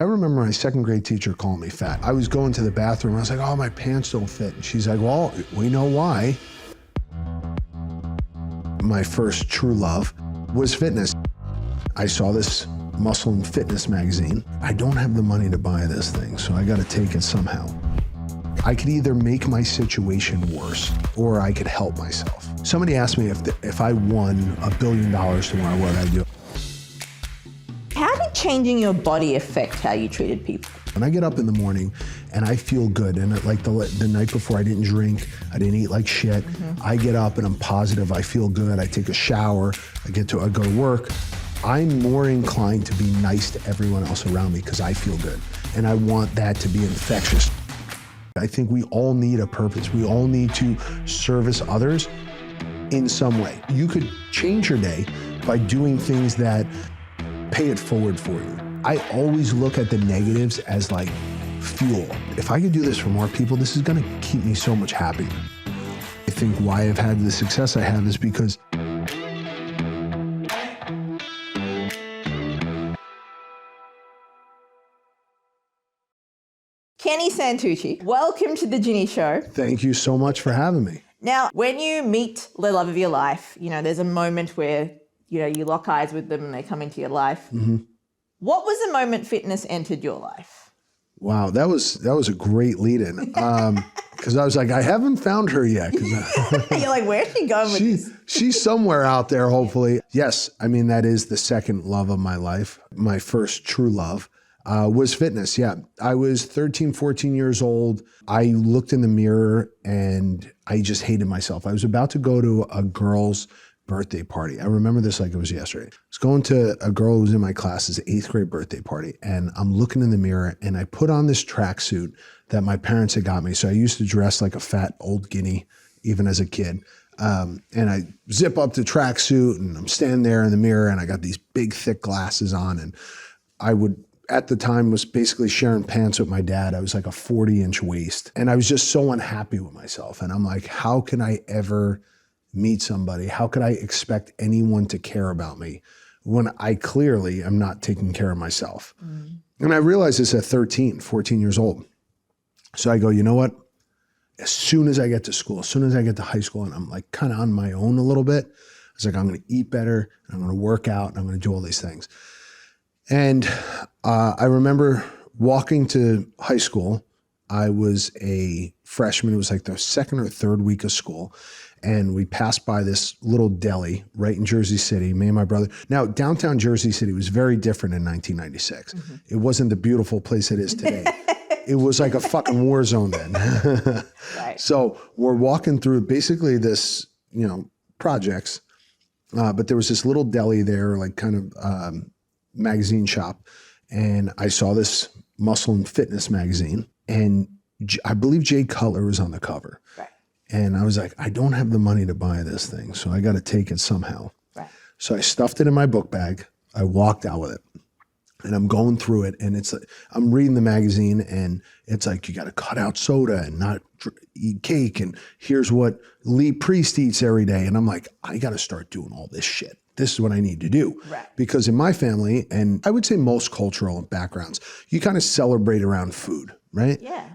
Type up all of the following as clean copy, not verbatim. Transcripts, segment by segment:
I remember my second grade teacher calling me fat. I was going to the bathroom. I was like, oh, my pants don't fit. And she's like, well, we know why. My first true love was fitness. I saw this Muscle and Fitness magazine. I don't have the money to buy this thing, so I got to take it somehow. I could either make my situation worse or I could help myself. Somebody asked me if I won $1 billion tomorrow, what would I do? How did changing your body affect how you treated people? When I get up in the morning and I feel good, and like the night before I didn't drink, I didn't eat like shit, I get up and I'm positive, I feel good, I take a shower, I go to work, I'm more inclined to be nice to everyone else around me because I feel good. And I want that to be infectious. I think we all need a purpose. We all need to service others in some way. You could change your day by doing things that pay it forward for you. I always look at the negatives as like fuel. If I could do this for more people, this is gonna keep me so much happier. I think why I've had the success I have is because Kenny Santucci, welcome to The Ginny Show. Thank you so much for having me. Now, when you meet the love of your life, there's a moment where, you lock eyes with them and they come into your life. What was the moment fitness entered your life? Wow, that was a great lead-in. Because I was like, I haven't found her yet. You're like, where's she going with this? She's somewhere out there, hopefully. Yes, I mean, that is the second love of my life. My first true love was fitness, yeah. I was 13, 14 years old. I looked in the mirror and I just hated myself. I was about to go to a girl's birthday party. I remember this like it was yesterday. I was going to a girl who was in my class's 8th grade birthday party, and I'm looking in the mirror and I put on this tracksuit that my parents had got me. So I used to dress like a fat old guinea, even as a kid. And I zip up the tracksuit and I'm standing there in the mirror and I got these big, thick glasses on, and I would, at the time, was basically sharing pants with my dad. I was like a 40-inch waist, and I was just so unhappy with myself. And I'm like, how can I ever meet somebody? How could I expect anyone to care about me when I clearly am not taking care of myself? And I realized this at 13, 14 years old. So I go, you know what? As soon as I get to school, as soon as I get to high school, and I'm like kind of on my own a little bit, I was like, I'm going to eat better, and I'm going to work out, and I'm going to do all these things. And I remember walking to high school. I was a freshman. It was like the second or third week of school. And we passed by this little deli right in Jersey City, me and my brother. Now, downtown Jersey City was very different in 1996. It wasn't the beautiful place it is today. It was like a fucking war zone then. Right. So we're walking through basically this, projects, but there was this little deli there, like kind of magazine shop. And I saw this Muscle and Fitness magazine, and I believe Jay Cutler was on the cover. Right. And I was like, I don't have the money to buy this thing, so I got to take it somehow. Right. So I stuffed it in my book bag. I walked out with it, and I'm going through it, and it's like, I'm reading the magazine, and it's like, you got to cut out soda and not eat cake, and here's what Lee Priest eats every day. And I'm like, I got to start doing all this shit. This is what I need to do. Right. Because in my family, and I would say most cultural backgrounds, you kind of celebrate around food, right? Yeah.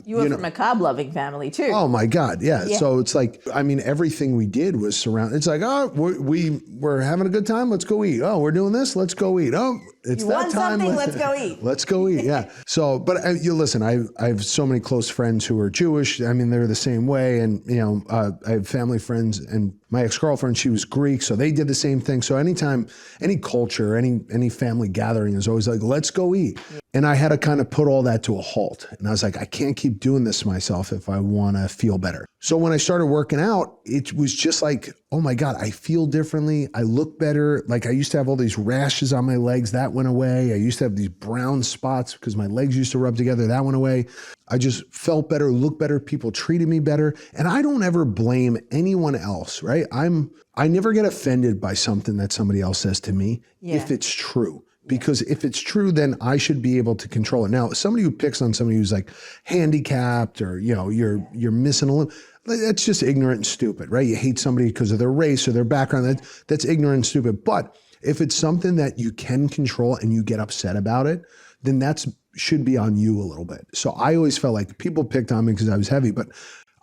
You were from a carb-loving family too. Oh my God, yeah. So it's like, I mean, everything we did was surrounded. It's like, oh, we're having a good time. Let's go eat. Oh, we're doing this. Let's go eat. Oh, it's you that want time. Something, let's go eat. Let's go eat. Yeah. So, but you listen. I have so many close friends who are Jewish. I mean, they're the same way, and I have family friends, and my ex-girlfriend, she was Greek, so they did the same thing. So anytime, any culture, any family gathering is always like, let's go eat. And I had to kind of put all that to a halt. And I was like, I can't keep doing this to myself if I want to feel better. So when I started working out, it was just like, oh my God, I feel differently. I look better. Like I used to have all these rashes on my legs. That went away. I used to have these brown spots because my legs used to rub together. That went away. I just felt better, looked better. People treated me better. And I don't ever blame anyone else, right? I never get offended by something that somebody else says to me if it's true. Because if it's true, then I should be able to control it. Now, somebody who picks on somebody who's like handicapped or, you're missing a limb, that's just ignorant and stupid, right? You hate somebody because of their race or their background. That's ignorant and stupid. But if it's something that you can control and you get upset about it, then that's should be on you a little bit. So I always felt like people picked on me because I was heavy, but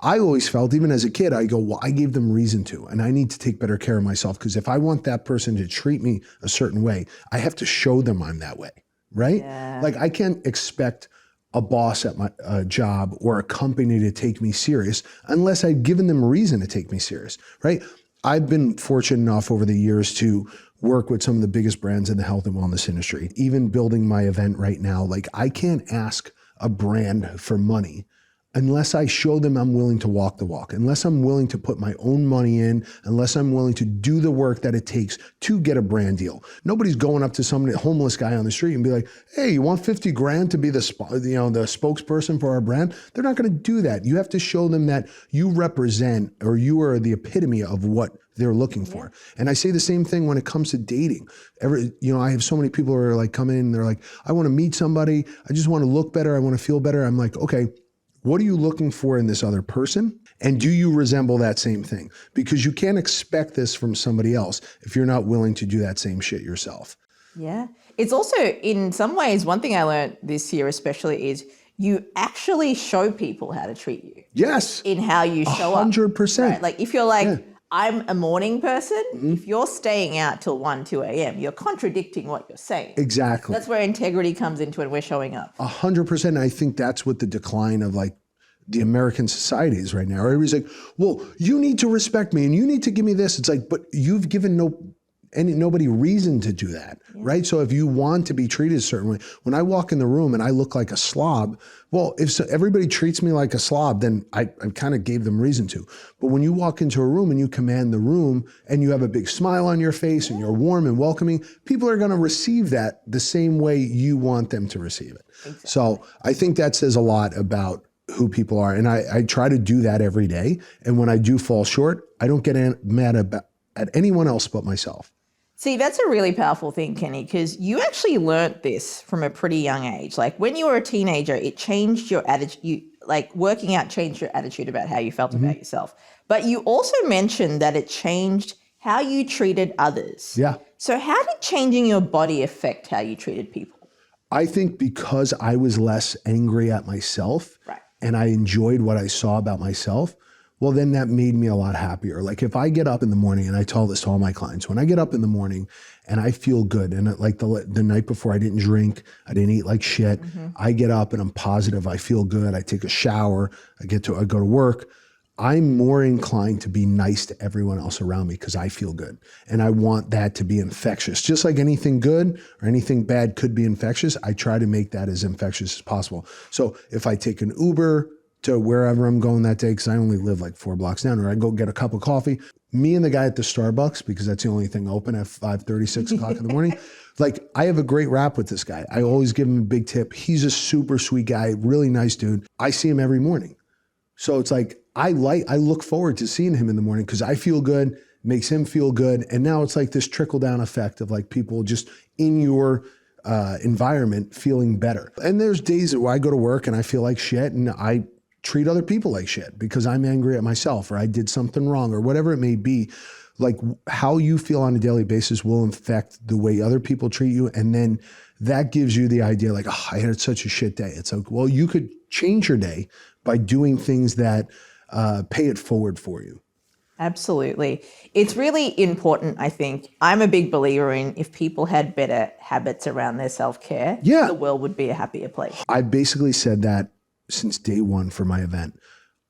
I always felt, even as a kid, I go, well, I gave them reason to, and I need to take better care of myself, because if I want that person to treat me a certain way, I have to show them I'm that way, right? Yeah. Like, I can't expect a boss at my job or a company to take me serious unless I've given them reason to take me serious, right? I've been fortunate enough over the years to work with some of the biggest brands in the health and wellness industry. Even building my event right now, like, I can't ask a brand for money unless I show them I'm willing to walk the walk, unless I'm willing to put my own money in, unless I'm willing to do the work that it takes to get a brand deal. Nobody's going up to somebody, a homeless guy on the street, and be like, hey, you want 50 grand to be the spokesperson for our brand? They're not going to do that. You have to show them that you represent, or you are the epitome of what they're looking for. And I say the same thing when it comes to dating. I have so many people who are like, come in and they're like, I want to meet somebody. I just want to look better. I want to feel better. I'm like, okay, what are you looking for in this other person? And do you resemble that same thing? Because you can't expect this from somebody else if you're not willing to do that same shit yourself. Yeah. It's also, in some ways, one thing I learned this year especially is you actually show people how to treat you. Yes. In how you show 100%. up. Right? Like, if you're like, I'm a morning person, if you're staying out till 1, 2 a.m., you're contradicting what you're saying. Exactly. That's where integrity comes into it, and we're showing up. 100%. I think that's what the decline of like the American society is right now. Everybody's like, well, you need to respect me and you need to give me this. It's like, but you've given nobody reason to do that, right? So if you want to be treated a certain way, when I walk in the room and I look like a slob, well, if everybody treats me like a slob, then I kind of gave them reason to. But when you walk into a room and you command the room and you have a big smile on your face and you're warm and welcoming, people are going to receive that the same way you want them to receive it. Exactly. So I think that says a lot about who people are. And I try to do that every day. And when I do fall short, I don't get mad at anyone else but myself. See, that's a really powerful thing, Kenny, because you actually learnt this from a pretty young age. Like, when you were a teenager, it changed your attitude. Like, working out changed your attitude about how you felt about yourself. But you also mentioned that it changed how you treated others. Yeah. So how did changing your body affect how you treated people? I think because I was less angry at myself, right, and I enjoyed what I saw about myself, well, then that made me a lot happier. Like, if I get up in the morning, and I tell this to all my clients, when I get up in the morning and I feel good, and like the night before I didn't drink, I didn't eat like shit, I get up and I'm positive, I feel good, I take a shower, I go to work, I'm more inclined to be nice to everyone else around me because I feel good. And I want that to be infectious. Just like anything good or anything bad could be infectious, I try to make that as infectious as possible. So if I take an Uber to wherever I'm going that day, because I only live like 4 blocks down, or I go get a cup of coffee, me and the guy at the Starbucks, because that's the only thing open at 5:30, 6 o'clock in the morning, like, I have a great rap with this guy. I always give him a big tip. He's a super sweet guy, really nice dude. I see him every morning. So it's like, I look forward to seeing him in the morning because I feel good, makes him feel good. And now it's like this trickle down effect of like people just in your environment feeling better. And there's days where I go to work and I feel like shit and I treat other people like shit because I'm angry at myself or I did something wrong or whatever it may be. Like, how you feel on a daily basis will affect the way other people treat you. And then that gives you the idea like, oh, I had such a shit day. It's like, well, you could change your day by doing things that pay it forward for you. Absolutely. It's really important, I think. I'm a big believer in if people had better habits around their self-care, the world would be a happier place. I basically said that since day one for my event.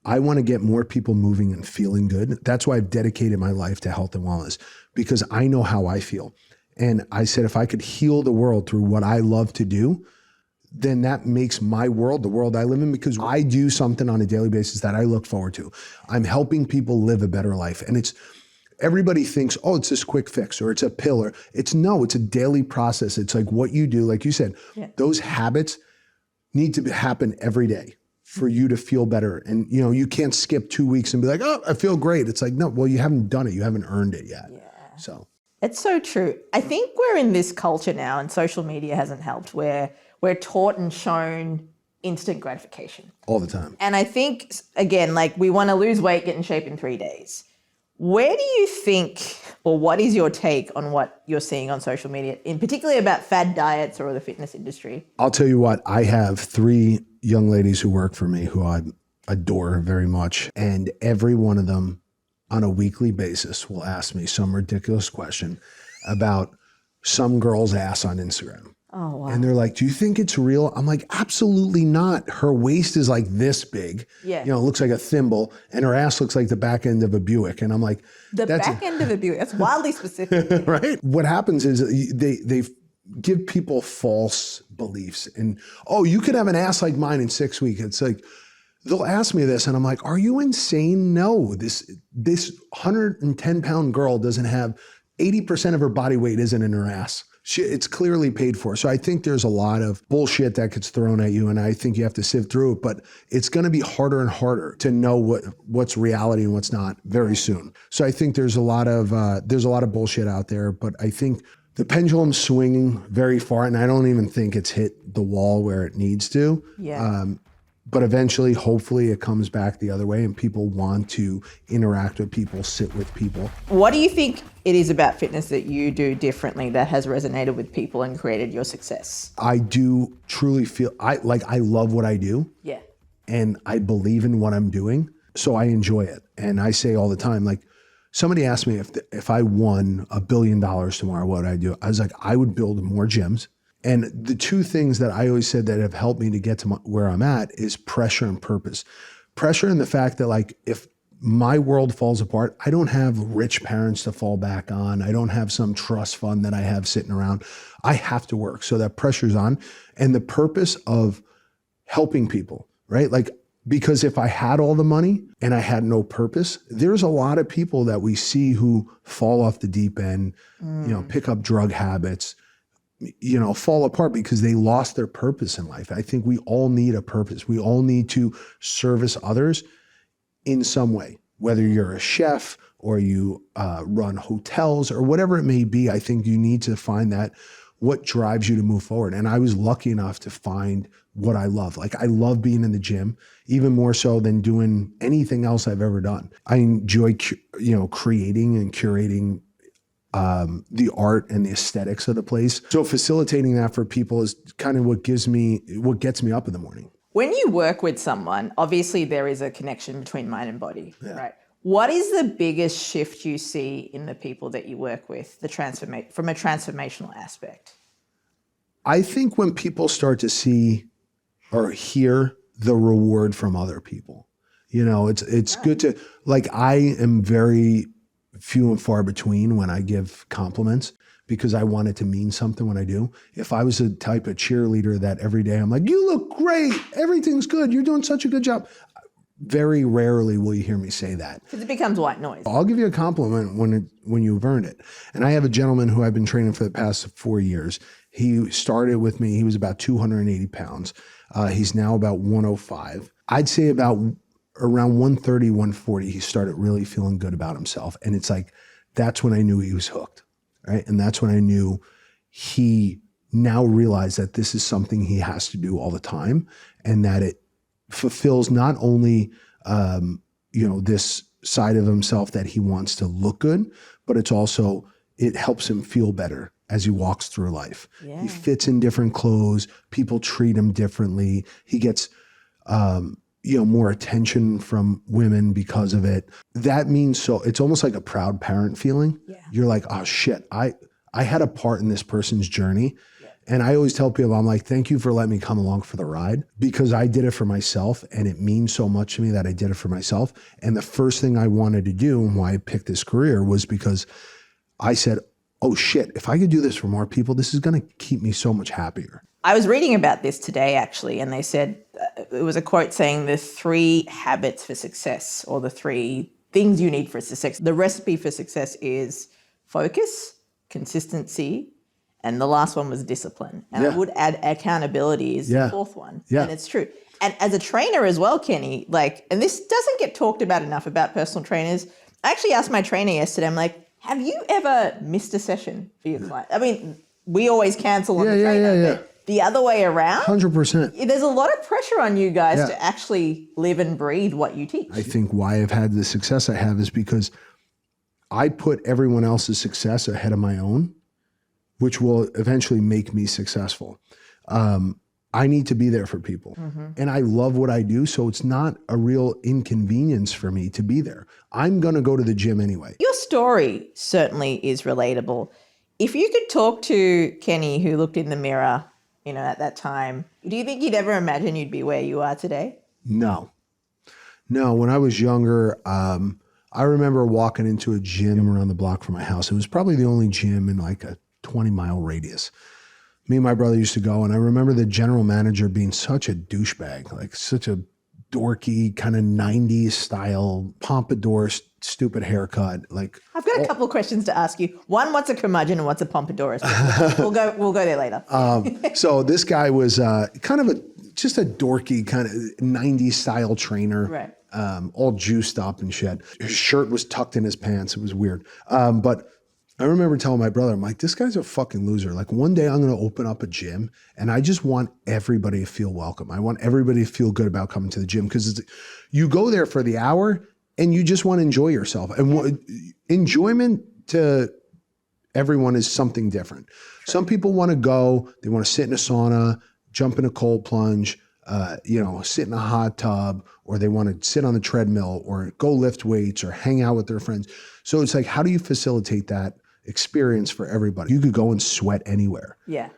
I want to get more people moving and feeling good. That's why I've dedicated my life to health and wellness, because I know how I feel. And I said, if I could heal the world through what I love to do, then that makes my world the world I live in, because I do something on a daily basis that I look forward to. I'm helping people live a better life. And everybody thinks, oh, it's this quick fix or it's a pill, or it's a daily process. It's like what you do, like you said, those habits need to happen every day for you to feel better. And you can't skip 2 weeks and be like, oh, I feel great. It's like, no, well, you haven't done it. You haven't earned it yet. Yeah. So it's so true. I think we're in this culture now, and social media hasn't helped, where we're taught and shown instant gratification all the time. And I think, again, like, we want to lose weight, get in shape in 3 days. Where do you think, or what is your take on what you're seeing on social media, in particular about fad diets or the fitness industry? I'll tell you what, I have 3 young ladies who work for me who I adore very much. And every one of them on a weekly basis will ask me some ridiculous question about some girl's ass on Instagram. Oh, wow. And they're like, do you think it's real? I'm like, absolutely not. Her waist is like this big. Yeah. You know, it looks like a thimble, and her ass looks like the back end of a Buick. And I'm like, The back end of a Buick. That's wildly specific. right? What happens is they give people false beliefs. And, oh, you could have an ass like mine in 6 weeks. It's like, they'll ask me this, and I'm like, are you insane? No, this 110-pound girl doesn't have 80% of her body weight isn't in her ass. It's clearly paid for. So I think there's a lot of bullshit that gets thrown at you, and I think you have to sift through it. But it's going to be harder and harder to know what's reality and what's not very soon. So I think there's a lot of bullshit out there. But I think the pendulum's swinging very far, and I don't even think it's hit the wall where it needs to. Yeah. But eventually, hopefully, it comes back the other way, and people want to interact with people, sit with people. What do you think it is about fitness that you do differently that has resonated with people and created your success? I do truly feel I love what I do. Yeah. And I believe in what I'm doing, so I enjoy it. And I say all the time, like, somebody asked me if I won $1 billion tomorrow, what would I do? I was like, I would build more gyms. And the 2 things that I always said that have helped me to get to where I'm at is pressure and purpose. Pressure in the fact that, like, if my world falls apart, I don't have rich parents to fall back on. I don't have some trust fund that I have sitting around. I have to work. So that pressure's on. And the purpose of helping people, right? Like, because if I had all the money and I had no purpose, there's a lot of people that we see who fall off the deep end, pick up drug habits, fall apart because they lost their purpose in life. I think we all need a purpose. We all need to service others in some way, whether you're a chef or you run hotels or whatever it may be. I think you need to find that what drives you to move forward. And I was lucky enough to find what I love. Like, I love being in the gym, even more so than doing anything else I've ever done. I enjoy, creating and curating the art and the aesthetics of the place. So facilitating that for people is kind of what gets me up in the morning. When you work with someone, obviously there is a connection between mind and body, right? What is the biggest shift you see in the people that you work with, from a transformational aspect? I think when people start to see or hear the reward from other people, it's good to, like, I am very few and far between when I give compliments because I want it to mean something when I do. If I was a type of cheerleader that every day I'm like, you look great, everything's good, you're doing such a good job, very rarely will you hear me say that. Because it becomes white noise. I'll give you a compliment when you've earned it. And I have a gentleman who I've been training for the past 4 years. He started with me, he was about 280 pounds. He's now about 105. I'd say about around 130, 140, he started really feeling good about himself. And it's like, that's when I knew he was hooked, right? And that's when I knew he now realized that this is something he has to do all the time, and that it fulfills not only, this side of himself that he wants to look good, but it helps him feel better as he walks through life. Yeah. He fits in different clothes. People treat him differently. He gets, more attention from women because of it. That means it's almost like a proud parent feeling. Yeah. You're like, oh shit, I had a part in this person's journey. Yeah. And I always tell people, I'm like, thank you for letting me come along for the ride, because I did it for myself and it means so much to me that I did it for myself. And the first thing I wanted to do and why I picked this career was because I said, oh shit, if I could do this for more people, this is going to keep me so much happier. I was reading about this today, actually, and they said, it was a quote saying the 3 habits for success, or the 3 things you need for success. The recipe for success is focus, consistency, and the last one was discipline. And I would add accountability is the 4th one. Yeah. And it's true. And as a trainer as well, Kenny, and this doesn't get talked about enough about personal trainers. I actually asked my trainer yesterday, I'm like, have you ever missed a session for your client? I mean, we always cancel on the trainer, but the other way around, 100%. There's a lot of pressure on you guys to actually live and breathe what you teach. I think why I've had the success I have is because I put everyone else's success ahead of my own, which will eventually make me successful. I need to be there for people. And I love what I do. So it's not a real inconvenience for me to be there. I'm going to go to the gym anyway. Your story certainly is relatable. If you could talk to Kenny, who looked in the mirror, at that time, do you think you'd ever imagine you'd be where you are today? No. When I was younger, I remember walking into a gym around the block from my house. It was probably the only gym in like a 20-mile radius. Me and my brother used to go, and I remember the general manager being such a douchebag, like such a dorky kind of 90s style pompadour, stupid haircut. Like, I've got a couple of questions to ask you. One, what's a curmudgeon and what's a pompadour? We'll go there later. So this guy was kind of just a dorky kind of 90s style trainer, right? All juiced up and shit. His shirt was tucked in his pants. It was weird. But I remember telling my brother, I'm like, this guy's a fucking loser. Like one day I'm going to open up a gym and I just want everybody to feel welcome. I want everybody to feel good about coming to the gym because you go there for the hour and you just want to enjoy yourself. And enjoyment to everyone is something different. Some people want to go, they want to sit in a sauna, jump in a cold plunge, sit in a hot tub, or they want to sit on the treadmill or go lift weights or hang out with their friends. So it's like, how do you facilitate that experience for everybody? You could go and sweat anywhere. Yeah.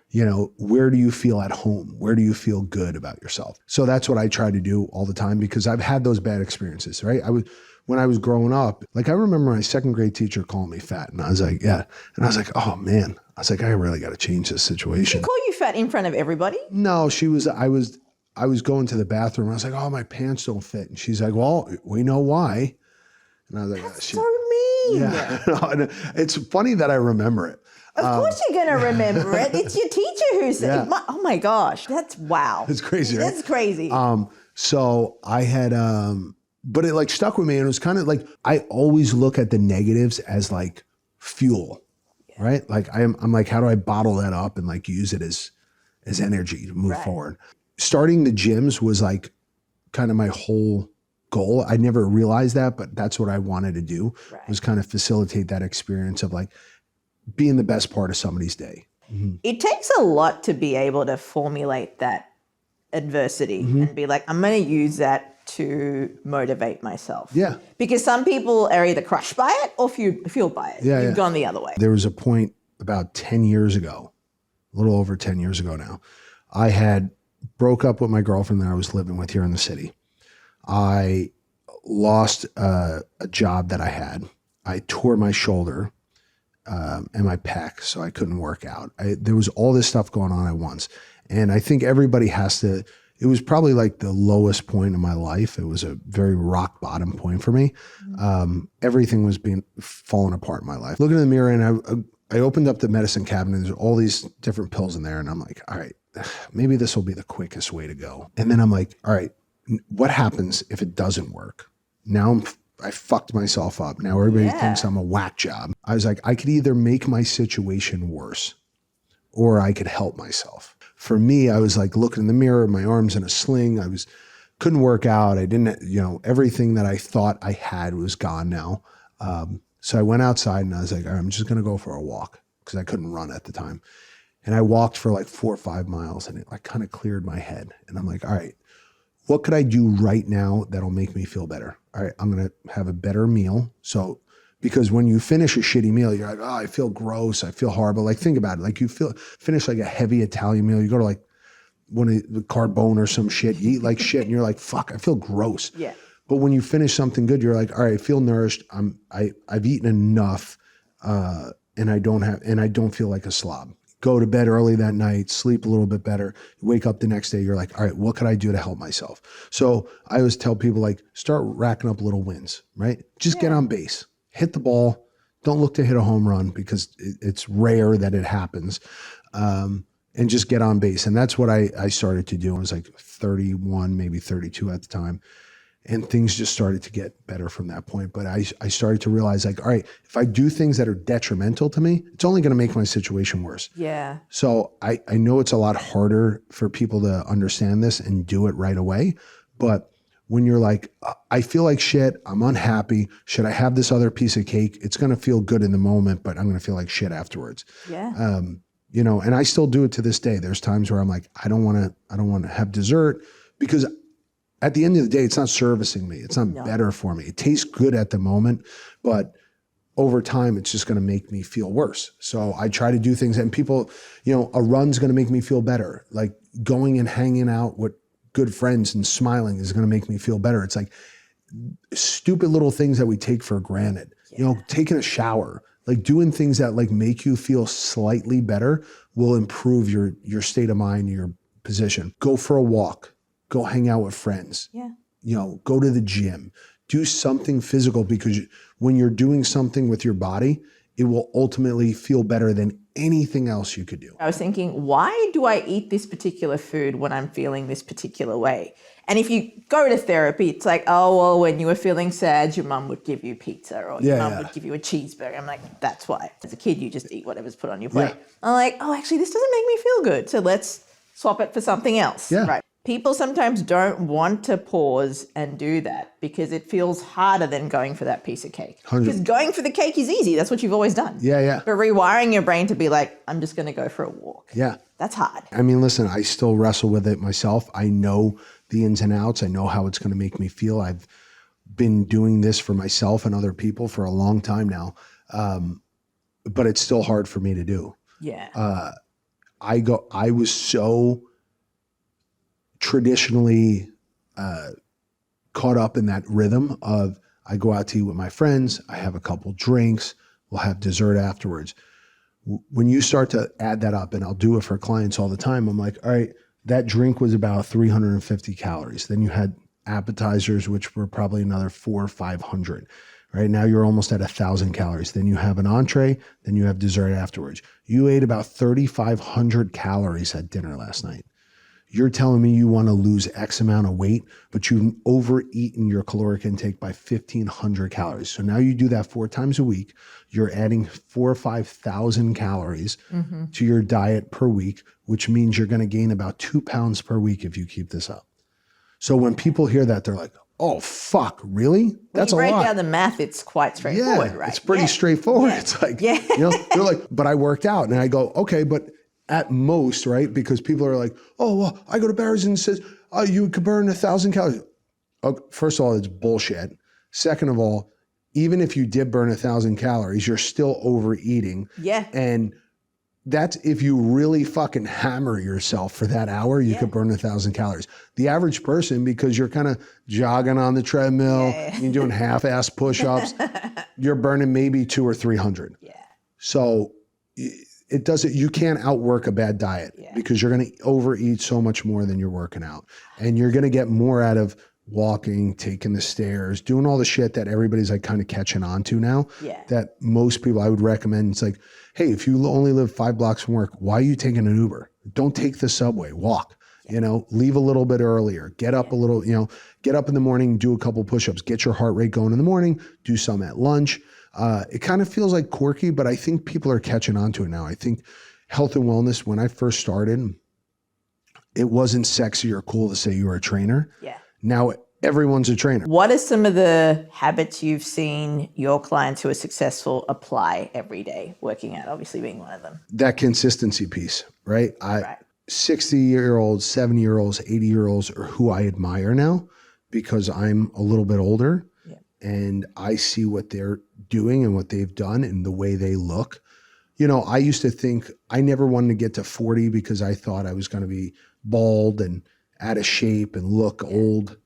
Where do you feel at home? Where do you feel good about yourself? So that's what I try to do all the time because I've had those bad experiences, right? When I was growing up, like I remember my second grade teacher calling me fat and I was like, yeah. And I was like, oh man, I was like, I really got to change this situation. Did she call you fat in front of everybody? No, I was going to the bathroom. I was like, oh, my pants don't fit. And she's like, well, we know why. And I was like, That's so mean. Yeah. It's funny that I remember it. Of course you're going to remember it. It's your teacher who said, oh my gosh, that's wow. It's crazy, right? That's crazy. So I had, but it like stuck with me and it was kind of like, I always look at the negatives as like fuel, right? Like I'm like, how do I bottle that up and like use it as energy to move forward? Starting the gyms was like kind of my whole goal. I never realized that, but that's what I wanted to do was kind of facilitate that experience of like being the best part of somebody's day. Mm-hmm. It takes a lot to be able to formulate that adversity and be like, I'm going to use that to motivate myself. Yeah. Because some people are either crushed by it or fueled by it. You've gone the other way. There was a point about 10 years ago, a little over 10 years ago now, I had broke up with my girlfriend that I was living with here in the city. I lost a job that I had. I tore my shoulder and my pec, so I couldn't work out. There was all this stuff going on at once. And I think everybody has to, it was probably like the lowest point in my life. It was a very rock bottom point for me. Everything was falling apart in my life. Looking in the mirror and I opened up the medicine cabinet and there's all these different pills in there. And I'm like, all right, maybe this will be the quickest way to go. And then I'm like, all right, what happens if it doesn't work? Now I fucked myself up. Now everybody thinks I'm a whack job. I was like, I could either make my situation worse or I could help myself. For me, I was like looking in the mirror, my arms in a sling. Couldn't work out. I didn't, everything that I thought I had was gone now. So I went outside and I was like, all right, I'm just going to go for a walk because I couldn't run at the time. And I walked for like 4 or 5 miles and it like kind of cleared my head. And I'm like, all right, what could I do right now that'll make me feel better? All right, I'm going to have a better meal. So, because when you finish a shitty meal, you're like, oh, I feel gross. I feel horrible. Like, think about it. Like you finish like a heavy Italian meal. You go to like one of the Carbone or some shit, you eat like shit and you're like, fuck, I feel gross. Yeah. But when you finish something good, you're like, all right, I feel nourished. I've eaten enough and I don't feel like a slob. Go to bed early that night, sleep a little bit better, wake up the next day, you're like, all right, what could I do to help myself? So I always tell people like, start racking up little wins, right? Just get on base, hit the ball. Don't look to hit a home run because it's rare that it happens. And just get on base. And that's what I started to do. I was like 31, maybe 32 at the time. And things just started to get better from that point. But I started to realize like, all right, if I do things that are detrimental to me, it's only going to make my situation worse. Yeah. So I know it's a lot harder for people to understand this and do it right away. But when you're like, I feel like shit, I'm unhappy. Should I have this other piece of cake? It's going to feel good in the moment, but I'm going to feel like shit afterwards. Yeah. You know, and I still do it to this day. There's times where I'm like, I don't want to have dessert, because at the end of the day, it's not servicing me. It's not better for me. It tastes good at the moment, but over time, it's just going to make me feel worse. So I try to do things, and people, you know, a run's going to make me feel better. Like going and hanging out with good friends and smiling is going to make me feel better. It's like stupid little things that we take for granted. You know, taking a shower, like doing things that like make you feel slightly better will improve your state of mind, your position. Go for a walk, go hang out with friends. Yeah. You know, go to the gym, do something physical, because when you're doing something with your body, it will ultimately feel better than anything else you could do. I was thinking, why do I eat this particular food when I'm feeling this particular way? And if you go to therapy, it's like, oh, well, when you were feeling sad, your mum would give you pizza, or your mum would give you a cheeseburger. I'm like, that's why. As a kid, you just eat whatever's put on your plate. Yeah. I'm like, oh, actually, this doesn't make me feel good. So let's swap it for something else. Yeah. Right. People sometimes don't want to pause and do that because it feels harder than going for that piece of cake. 100. Because going for the cake is easy. That's what you've always done. Yeah. But rewiring your brain to be like, I'm just going to go for a walk. Yeah. That's hard. I mean, listen, I still wrestle with it myself. I know the ins and outs. I know how it's going to make me feel. I've been doing this for myself and other people for a long time now. But it's still hard for me to do. Yeah. I was so traditionally caught up in that rhythm of, I go out to eat with my friends, I have a couple drinks, we'll have dessert afterwards. When you start to add that up, and I'll do it for clients all the time, I'm like, all right, that drink was about 350 calories. Then you had appetizers, which were probably another 400 or 500. Right now you're almost at 1,000 calories. Then you have an entree, then you have dessert afterwards. You ate about 3,500 calories at dinner last night. You're telling me you want to lose X amount of weight, but you've overeaten your caloric intake by 1,500 calories. So now you do that 4 times a week. You're adding 4,000 or 5,000 calories to your diet per week, which means you're going to gain about 2 pounds per week if you keep this up. So when people hear that, they're like, oh, fuck, really? That's a lot. When you break down the math, it's quite straightforward, right? It's pretty straightforward. It's like, you know, they're like, but I worked out. And I go, okay, but at most, right? Because people are like, oh, well, I go to Barry's and it says, oh, you could burn 1,000 calories. Okay, first of all, it's bullshit. Second of all, even if you did burn 1,000 calories, you're still overeating. Yeah. And that's if you really fucking hammer yourself for that hour, you could burn 1,000 calories. The average person, because you're kind of jogging on the treadmill, you're doing half-ass push-ups, you're burning maybe 200 or 300. Yeah. So it doesn't, you can't outwork a bad diet because you're going to overeat so much more than you're working out. And you're going to get more out of walking, taking the stairs, doing all the shit that everybody's like kind of catching on to now. Yeah. That most people I would recommend. It's like, hey, if you only live 5 blocks from work, why are you taking an Uber? Don't take the subway, walk, you know, leave a little bit earlier, get up a little, you know, get up in the morning, do a couple push-ups, get your heart rate going in the morning, do some at lunch. It kind of feels like quirky, but I think people are catching on to it now. I think health and wellness, when I first started, it wasn't sexy or cool to say you were a trainer. Yeah. Now everyone's a trainer. What are some of the habits you've seen your clients who are successful apply every day, working out obviously being one of them? That consistency piece, right? 60-year-olds, 70-year-olds, 80-year-olds are who I admire now because I'm a little bit older and I see what they're doing and what they've done and the way they look. You know, I used to think I never wanted to get to 40 because I thought I was going to be bald and out of shape and look old.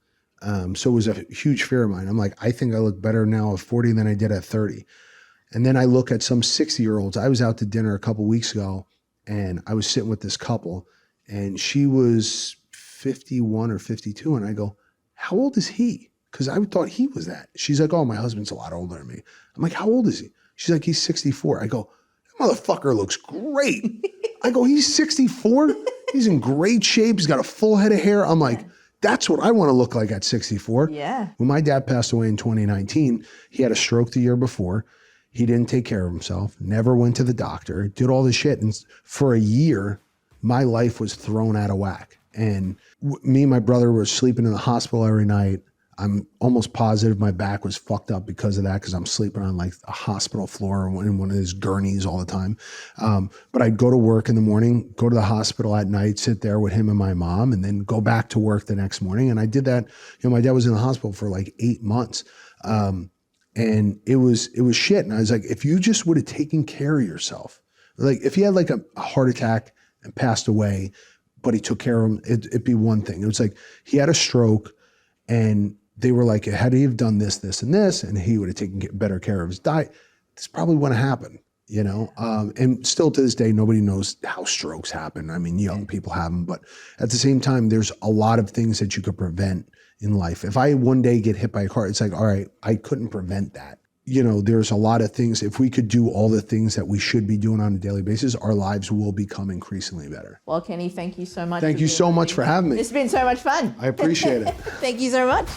So it was a huge fear of mine. I'm like, I think I look better now at 40 than I did at 30. And then I look at some 60-year-olds. I was out to dinner a couple weeks ago and I was sitting with this couple and she was 51 or 52. And I go, how old is he? Because I thought he was that. She's like, oh, my husband's a lot older than me. I'm like, how old is he? She's like, he's 64. I go, that motherfucker looks great. I go, he's 64? He's in great shape. He's got a full head of hair. I'm like, that's what I want to look like at 64. Yeah. When my dad passed away in 2019, he had a stroke the year before. He didn't take care of himself, never went to the doctor, did all this shit. And for a year, my life was thrown out of whack. And me and my brother were sleeping in the hospital every night. I'm almost positive my back was fucked up because of that, because I'm sleeping on like a hospital floor in one of those gurneys all the time. But I'd go to work in the morning, go to the hospital at night, sit there with him and my mom, and then go back to work the next morning. And I did that. My dad was in the hospital for like 8 months. And it was shit. And I was like, if you just would have taken care of yourself, like if he had like a heart attack and passed away, but he took care of him, it'd be one thing. It was like he had a stroke, and they were like, had he have done this, this, and this, and he would have taken better care of his diet, this probably wouldn't happen, And still to this day, nobody knows how strokes happen. I mean, young people have them, but at the same time, there's a lot of things that you could prevent in life. If I one day get hit by a car, it's like, all right, I couldn't prevent that. There's a lot of things. If we could do all the things that we should be doing on a daily basis, our lives will become increasingly better. Well, Kenny, thank you so much. Thank you so much for having me. It's been so much fun. I appreciate it. Thank you so much.